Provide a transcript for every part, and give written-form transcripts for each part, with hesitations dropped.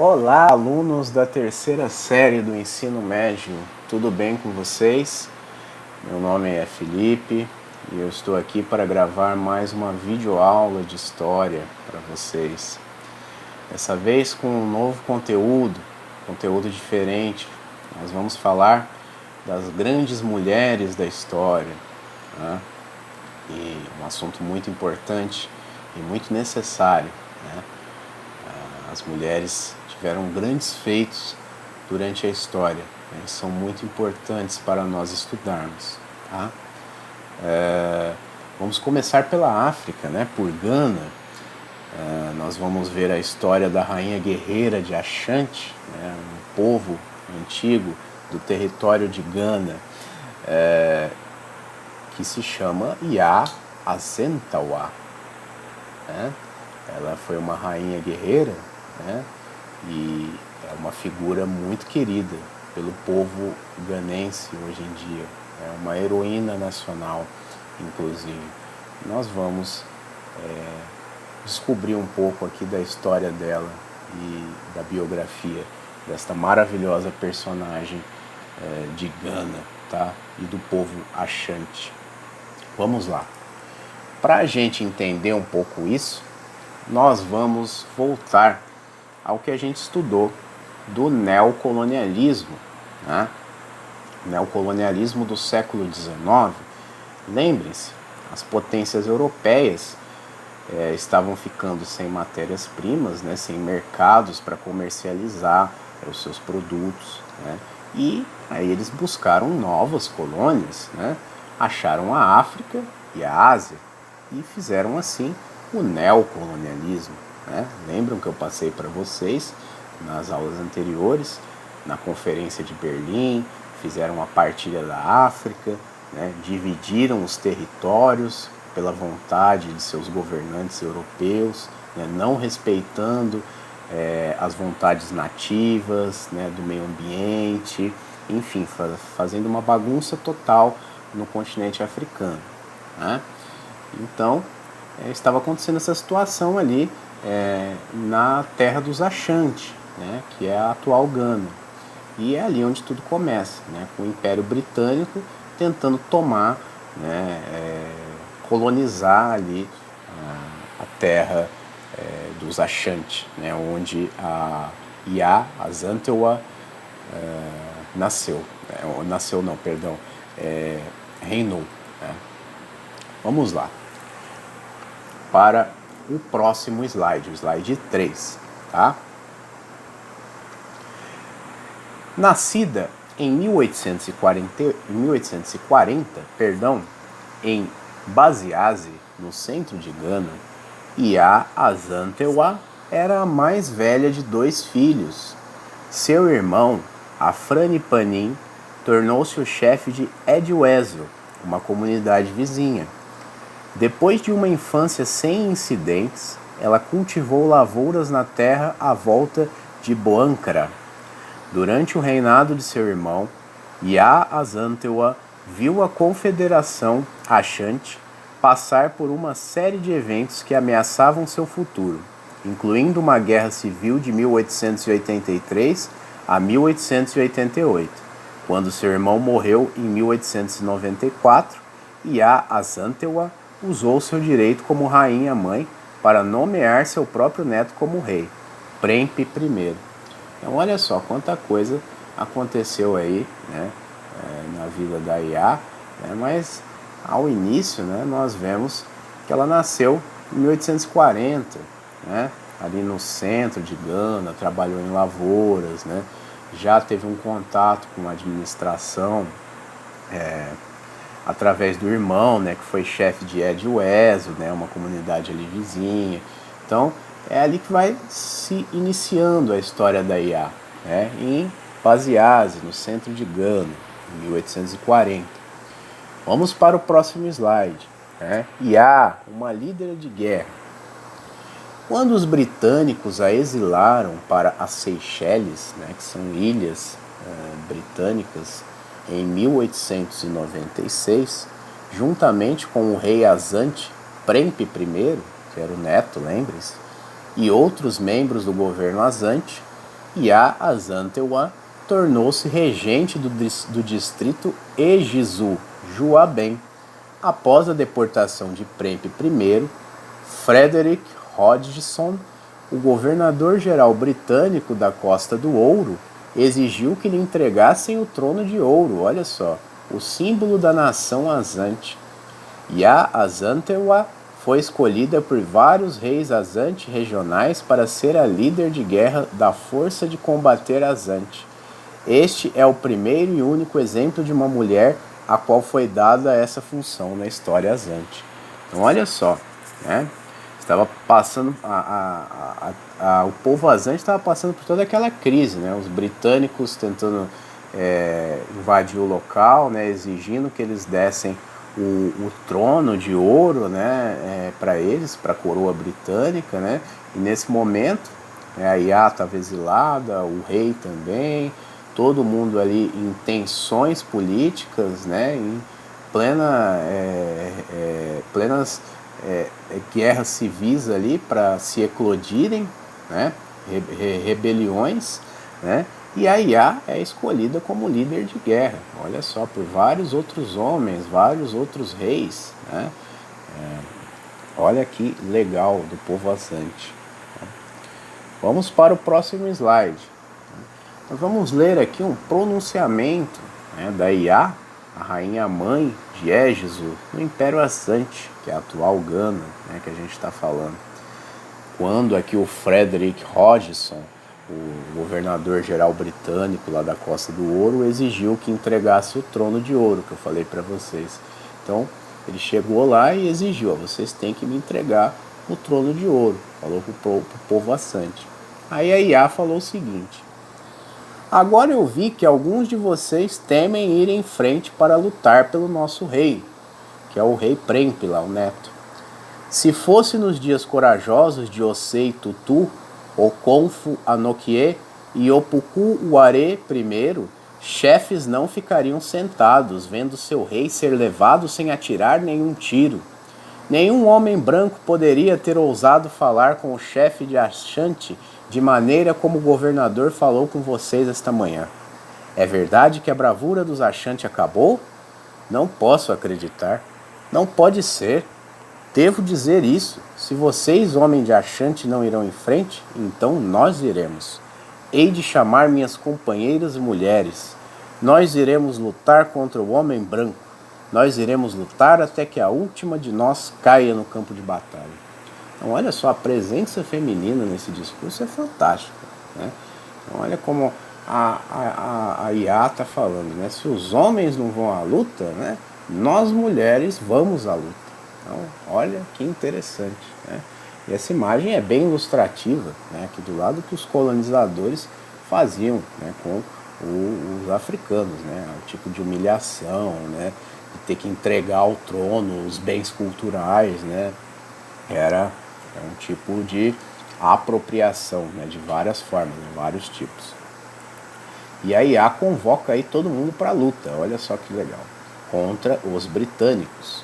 Olá, alunos da terceira série do ensino médio, tudo bem com vocês? Meu nome é Felipe e eu estou aqui para gravar mais uma videoaula de história para vocês. Dessa vez com um novo conteúdo diferente. Nós vamos falar das grandes mulheres da história, né? E um assunto muito importante e muito necessário, né? As mulheres tiveram grandes feitos durante a história, né? São muito importantes para nós estudarmos, tá? Vamos começar pela África, né? Por Gana. Nós vamos ver a história da rainha guerreira de Ashanti, né? Um povo antigo do território de Gana, que se chama Yaa Asantewaa, né? Ela foi uma rainha guerreira, né? E é uma figura muito querida pelo povo ganense hoje em dia. É uma heroína nacional, inclusive. Nós vamos descobrir um pouco aqui da história dela e da biografia desta maravilhosa personagem de Gana, tá? E do povo Ashanti. Vamos lá. Para a gente entender um pouco isso, nós vamos voltar ao que a gente estudou do neocolonialismo, né? Neocolonialismo do século XIX. Lembrem-se, as potências europeias estavam ficando sem matérias-primas, né? Sem mercados para comercializar os seus produtos, né? E aí eles buscaram novas colônias, né? Acharam a África e a Ásia e fizeram assim o neocolonialismo, né? Lembram que eu passei para vocês nas aulas anteriores, na Conferência de Berlim, fizeram a partilha da África, né? Dividiram os territórios pela vontade de seus governantes europeus, né? Não respeitando as vontades nativas, né? Do meio ambiente, enfim, fazendo uma bagunça total no continente africano, né? Então, estava acontecendo essa situação ali na terra dos Ashanti, né, que é a atual Gana. E é ali onde tudo começa, né, com o Império Britânico tentando tomar, né, colonizar ali a terra dos Ashanti, né, onde a Yaa Asantewaa reinou, né. Vamos lá para o próximo slide, o slide 3, tá? Nascida em 1840, em Basiase, no centro de Gana, Yaa Asantewaa era a mais velha de 2 filhos. Seu irmão, Afranipanin, tornou-se o chefe de Edwezzo, uma comunidade vizinha. Depois de uma infância sem incidentes, ela cultivou lavouras na terra à volta de Boankra. Durante o reinado de seu irmão, Yaa Asantewaa viu a Confederação Ashanti passar por uma série de eventos que ameaçavam seu futuro, incluindo uma guerra civil de 1883 a 1888. Quando seu irmão morreu em 1894, Yaa Asantewaa usou seu direito como rainha-mãe para nomear seu próprio neto como rei, Prempeh I. Então olha só quanta coisa aconteceu aí, né, na vida da Yaa, né, mas ao início, né, nós vemos que ela nasceu em 1840, né, ali no centro de Gana, trabalhou em lavouras, né, já teve um contato com a administração através do irmão, né, que foi chefe de Edwezzo, né, uma comunidade ali vizinha. Então, é ali que vai se iniciando a história da Yaa, né, em Basiase, no centro de Gana, em 1840. Vamos para o próximo slide, né? Yaa, uma líder de guerra. Quando os britânicos a exilaram para as Seychelles, né, que são ilhas britânicas, em 1896, juntamente com o rei Asante, Prempeh I, que era o neto, lembre-se, e outros membros do governo Asante, Yaa Azantewa tornou-se regente do distrito Ejizu, Juabem. Após a deportação de Premp I, Frederick Hodgson, o governador-geral britânico da Costa do Ouro, exigiu que lhe entregassem o trono de ouro, olha só, o símbolo da nação Azante. Yaa Azantewa foi escolhida por vários reis Azante regionais para ser a líder de guerra da força de combater Azante. Este é o primeiro e único exemplo de uma mulher a qual foi dada essa função na história Azante. Então olha só, né? Estava passando o povo Azante estava passando por toda aquela crise, né? Os britânicos tentando invadir o local, né? Exigindo que eles dessem o trono de ouro, né? Para eles, para a coroa britânica, né? E nesse momento, a Yaa estava exilada, o rei também, todo mundo ali em tensões políticas, né? Em plenas guerras civis ali para se eclodirem, né? Rebeliões, né? E a Yaa é escolhida como líder de guerra, olha só, por vários outros homens, vários outros reis, né? Olha que legal do povo Azante. Vamos para o próximo slide. Nós vamos ler aqui um pronunciamento, né, da Yaa, a rainha mãe de Ejizu, no Império Azante, que é a atual Gana, né, que a gente está falando. Quando aqui o Frederick Hodgson, o governador-geral britânico lá da Costa do Ouro, exigiu que entregasse o trono de ouro, que eu falei para vocês. Então, ele chegou lá e exigiu, vocês têm que me entregar o trono de ouro, falou para o povo Azante. Aí a Yaa falou o seguinte: agora eu vi que alguns de vocês temem ir em frente para lutar pelo nosso rei, que é o rei Premp lá, o neto. Se fosse nos dias corajosos de Osei Tutu, Okonfu Anokie e Opuku Uare I, chefes não ficariam sentados, vendo seu rei ser levado sem atirar nenhum tiro. Nenhum homem branco poderia ter ousado falar com o chefe de Ashanti de maneira como o governador falou com vocês esta manhã. É verdade que a bravura dos Ashanti acabou? Não posso acreditar. Não pode ser. Devo dizer isso. Se vocês, homens de Ashanti, não irão em frente, então nós iremos. Hei de chamar minhas companheiras mulheres. Nós iremos lutar contra o homem branco. Nós iremos lutar até que a última de nós caia no campo de batalha. Então, olha só, a presença feminina nesse discurso é fantástica, né? Então, olha como a Yaa está falando, né? Se os homens não vão à luta, né? Nós mulheres vamos à luta. Então, olha que interessante, né? E essa imagem é bem ilustrativa, né? Aqui do lado que os colonizadores faziam, né? Com os africanos, né? O tipo de humilhação, né? De ter que entregar ao trono os bens culturais, né? Era um tipo de apropriação, né? De várias formas, né? Vários tipos. E a Yaa convoca aí todo mundo para a luta, olha só que legal, contra os britânicos.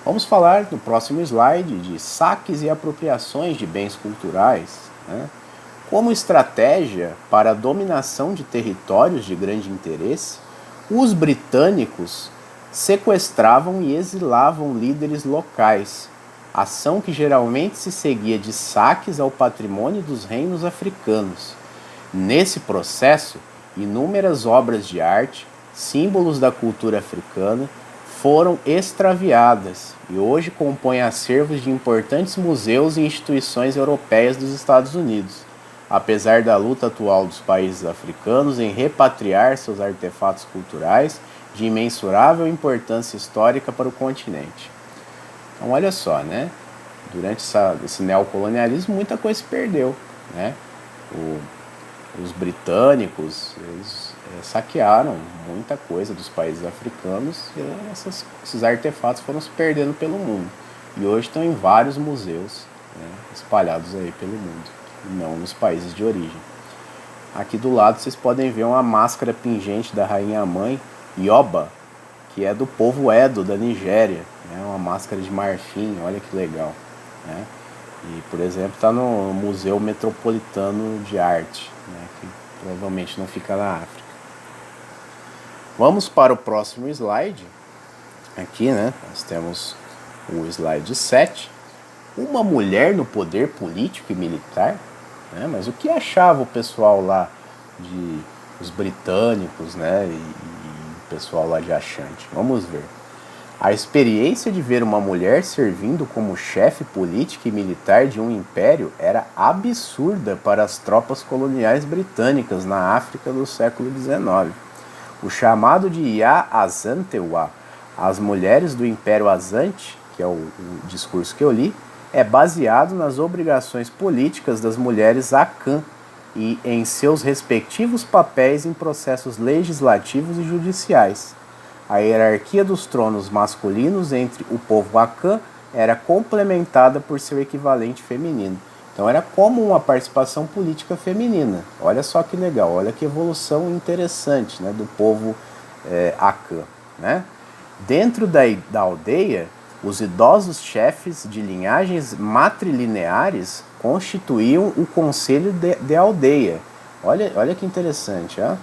Vamos falar no próximo slide de saques e apropriações de bens culturais, né? Como estratégia para a dominação de territórios de grande interesse, os britânicos sequestravam e exilavam líderes locais, ação que geralmente se seguia de saques ao patrimônio dos reinos africanos. Nesse processo, inúmeras obras de arte, símbolos da cultura africana, foram extraviadas e hoje compõem acervos de importantes museus e instituições europeias dos Estados Unidos, apesar da luta atual dos países africanos em repatriar seus artefatos culturais de imensurável importância histórica para o continente. Então olha só, né? Durante esse neocolonialismo muita coisa se perdeu, né? Os britânicos, eles saquearam muita coisa dos países africanos e esses artefatos foram se perdendo pelo mundo. E hoje estão em vários museus, né, espalhados aí pelo mundo, e não nos países de origem. Aqui do lado vocês podem ver uma máscara pingente da rainha mãe, Yoba, que é do povo Edo, da Nigéria, né, uma máscara de marfim, olha que legal, né? E, por exemplo, está no Museu Metropolitano de Arte, né, que provavelmente não fica na África. Vamos para o próximo slide. Aqui, né, nós temos o slide 7. Uma mulher no poder político e militar? Né? Mas o que achava o pessoal lá, os britânicos, né, e o pessoal lá de Ashanti? Vamos ver. A experiência de ver uma mulher servindo como chefe política e militar de um império era absurda para as tropas coloniais britânicas na África do século XIX. O chamado de Ya Azantewa, as mulheres do Império Azante, que é o discurso que eu li, é baseado nas obrigações políticas das mulheres Akan e em seus respectivos papéis em processos legislativos e judiciais. A hierarquia dos tronos masculinos entre o povo Akan era complementada por seu equivalente feminino. Então era como uma participação política feminina. Olha só que legal, olha que evolução interessante, né, do povo Akan. Né? Dentro da aldeia, os idosos chefes de linhagens matrilineares constituíam o conselho de aldeia. Olha que interessante, ó.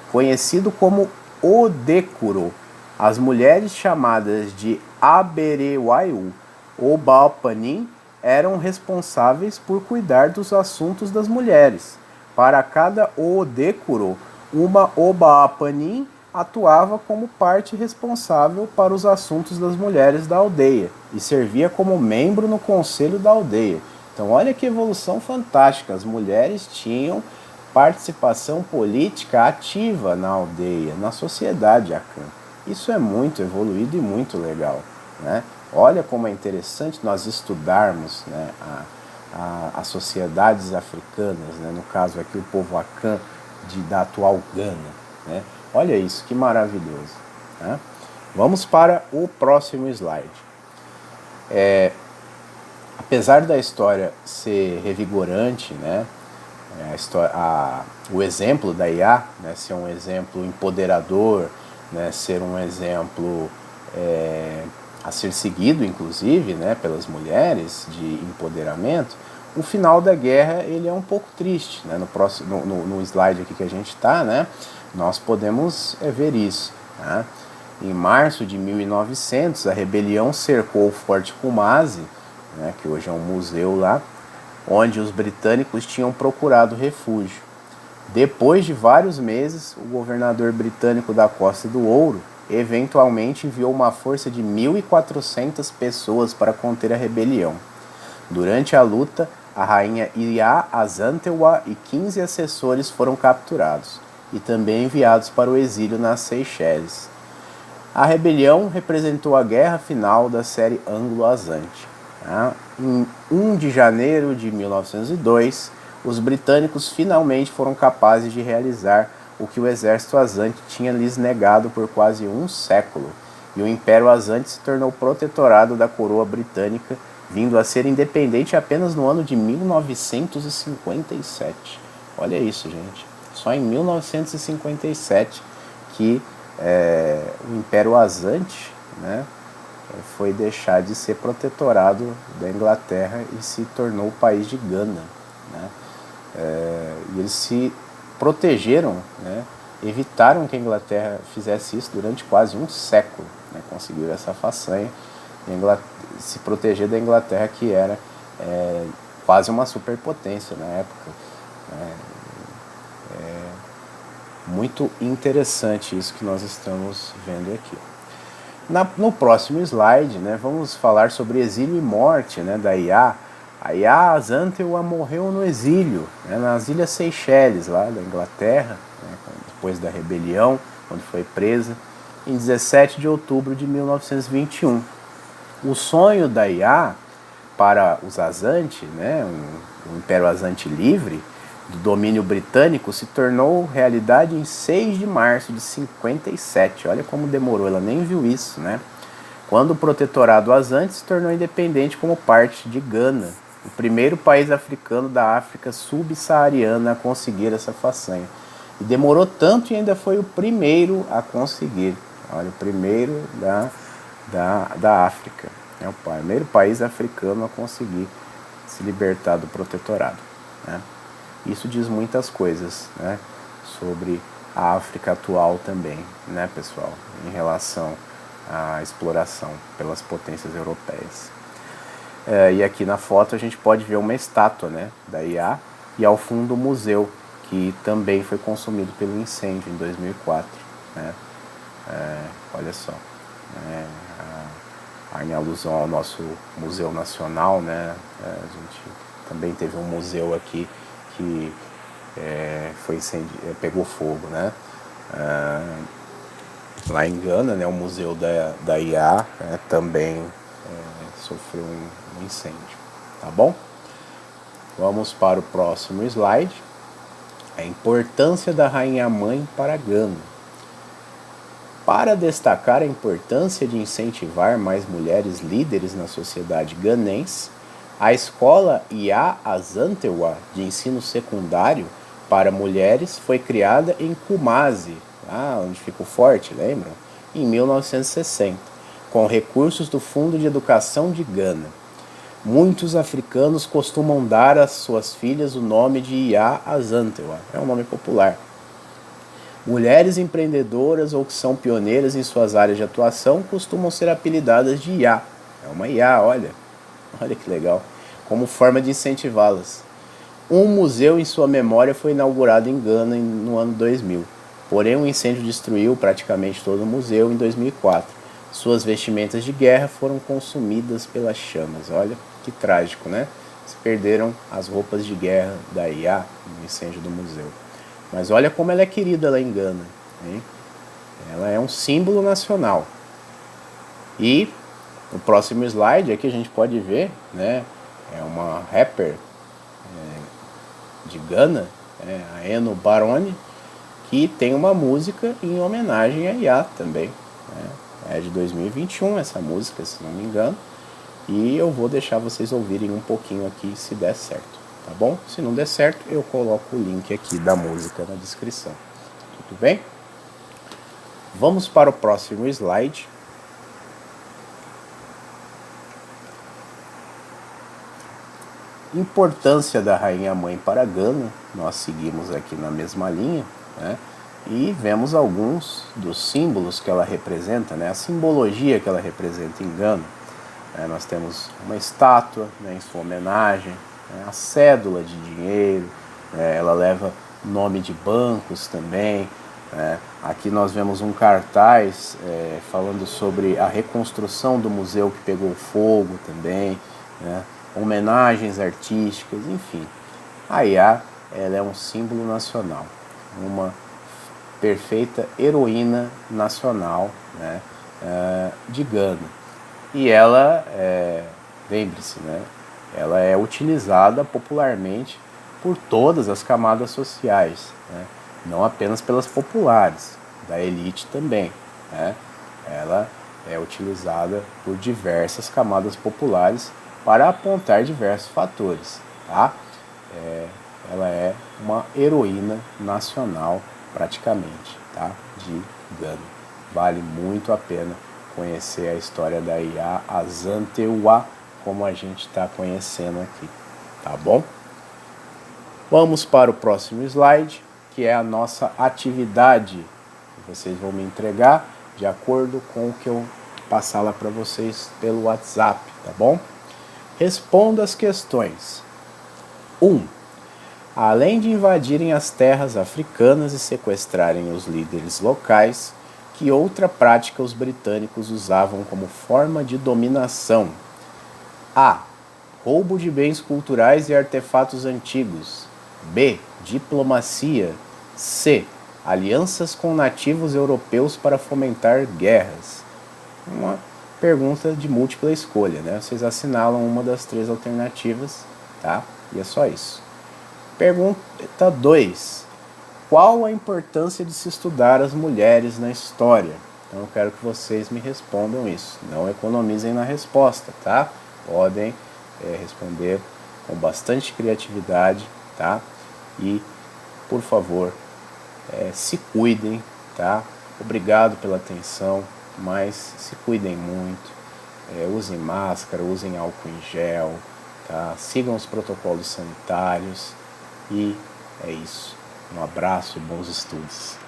Conhecido como Odekuro. As mulheres chamadas de Aberewaiu ou Baalpanin eram responsáveis por cuidar dos assuntos das mulheres. Para cada Odekuro, uma Obaapanin atuava como parte responsável para os assuntos das mulheres da aldeia e servia como membro no conselho da aldeia. Então olha que evolução fantástica, as mulheres tinham participação política ativa na aldeia, na sociedade Akan. Isso é muito evoluído e muito legal, né? Olha como é interessante nós estudarmos, né, as sociedades africanas, né, no caso aqui o povo Akan da atual Gana, né? Olha isso, que maravilhoso, né? Vamos para o próximo slide. Apesar da história ser revigorante, né, o exemplo da IA, né, ser um exemplo empoderador, né, ser um exemplo a ser seguido, inclusive, né, pelas mulheres, de empoderamento, o final da guerra ele é um pouco triste, né? No slide aqui que a gente está, né, nós podemos ver isso, né? Em março de 1900, a rebelião cercou o Forte Kumasi, né, que hoje é um museu lá, onde os britânicos tinham procurado refúgio. Depois de vários meses, o governador britânico da Costa do Ouro eventualmente enviou uma força de 1.400 pessoas para conter a rebelião. Durante a luta, a rainha Ya Azantewa e 15 assessores foram capturados e também enviados para o exílio nas Seychelles. A rebelião representou a guerra final da série Anglo-Azante. Em 1 de janeiro de 1902, os britânicos finalmente foram capazes de realizar o que o exército azante tinha lhes negado por quase um século, e o Império Azante se tornou protetorado da coroa britânica, vindo a ser independente apenas no ano de 1957. Olha isso, gente. Só em 1957 que o Império Azante, né, foi deixar de ser protetorado da Inglaterra e se tornou o país de Gana, né? E eles se protegeram, né, evitaram que a Inglaterra fizesse isso durante quase um século, né? Conseguiram essa façanha, se proteger da Inglaterra, que era quase uma superpotência na época, né? Muito interessante isso que nós estamos vendo aqui. No próximo slide, né, vamos falar sobre exílio e morte, né, da Ya. A Ya Azantewa morreu no exílio, né, nas Ilhas Seychelles, lá da Inglaterra, né, depois da rebelião, quando foi presa, em 17 de outubro de 1921. O sonho da Ya para os Azante, né, um Império Azante livre, do domínio britânico, se tornou realidade em 6 de março de 57. Olha como demorou, ela nem viu isso, né? Quando o protetorado Azante se tornou independente como parte de Gana, o primeiro país africano da África subsaariana a conseguir essa façanha. E demorou tanto e ainda foi o primeiro a conseguir. Olha, o primeiro da África. É o primeiro país africano a conseguir se libertar do protetorado, né? Isso diz muitas coisas, né, sobre a África atual também, né, pessoal, em relação à exploração pelas potências europeias. E aqui na foto a gente pode ver uma estátua, né, da IA, e ao fundo o museu, que também foi consumido pelo incêndio em 2004, né? Olha só, em alusão ao nosso Museu Nacional, né? A gente também teve um museu aqui que pegou fogo, né? Lá em Gana, né, o museu da IA, também sofreu um incêndio, tá bom? Vamos para o próximo slide. A importância da Rainha Mãe para Gana. Para destacar a importância de incentivar mais mulheres líderes na sociedade ganense, a escola IA Azantewa de ensino secundário para mulheres foi criada em Kumasi, onde fica o forte, lembram? Em 1960, com recursos do Fundo de Educação de Gana. Muitos africanos costumam dar às suas filhas o nome de IA Azantewa, é um nome popular. Mulheres empreendedoras ou que são pioneiras em suas áreas de atuação costumam ser apelidadas de IA. É uma IA, olha que legal, como forma de incentivá-las. Um museu em sua memória foi inaugurado em Gana no ano 2000, porém um incêndio destruiu praticamente todo o museu em 2004. Suas vestimentas de guerra foram consumidas pelas chamas. Olha que trágico, né? Se perderam as roupas de guerra da IA no incêndio do museu. Mas olha como ela é querida lá em Gana, hein? Ela é um símbolo nacional. E no próximo slide aqui a gente pode ver, né? É uma rapper de Gana, a Eno Barone, que tem uma música em homenagem a IA também, né? É de 2021 essa música, se não me engano. E eu vou deixar vocês ouvirem um pouquinho aqui se der certo, tá bom? Se não der certo, eu coloco o link aqui da música na descrição. Tudo bem? Vamos para o próximo slide. Importância da Rainha Mãe para Gana. Nós seguimos aqui na mesma linha, né? E vemos alguns dos símbolos que ela representa, né? A simbologia que ela representa em Gana. Nós temos uma estátua, né, em sua homenagem, né, a cédula de dinheiro, ela leva nome de bancos também. Aqui nós vemos um cartaz falando sobre a reconstrução do museu que pegou fogo também, né, homenagens artísticas, enfim. A IA, ela é um símbolo nacional, uma perfeita heroína nacional, né, de Gana. E ela, lembre-se, né, ela é utilizada popularmente por todas as camadas sociais, né, não apenas pelas populares, da elite também, né. Ela é utilizada por diversas camadas populares para apontar diversos fatores, tá? Ela é uma heroína nacional praticamente, tá? De Gana. Vale muito a pena conhecer a história da IA Azantewa, como a gente está conhecendo aqui, tá bom? Vamos para o próximo slide, que é a nossa atividade, que vocês vão me entregar de acordo com o que eu passar lá para vocês pelo WhatsApp, tá bom? Responda as questões. 1. Além de invadirem as terras africanas e sequestrarem os líderes locais, que outra prática os britânicos usavam como forma de dominação? A. Roubo de bens culturais e artefatos antigos. B. Diplomacia. C. Alianças com nativos europeus para fomentar guerras. Uma pergunta de múltipla escolha, né? Vocês assinalam uma das três alternativas, tá? E é só isso. Pergunta 2. Qual a importância de se estudar as mulheres na história? Então eu quero que vocês me respondam isso. Não economizem na resposta, tá? Podem responder com bastante criatividade, tá? E, por favor, se cuidem, tá? Obrigado pela atenção, mas se cuidem muito. Usem máscara, usem álcool em gel, tá? Sigam os protocolos sanitários e é isso. Um abraço e bons estudos.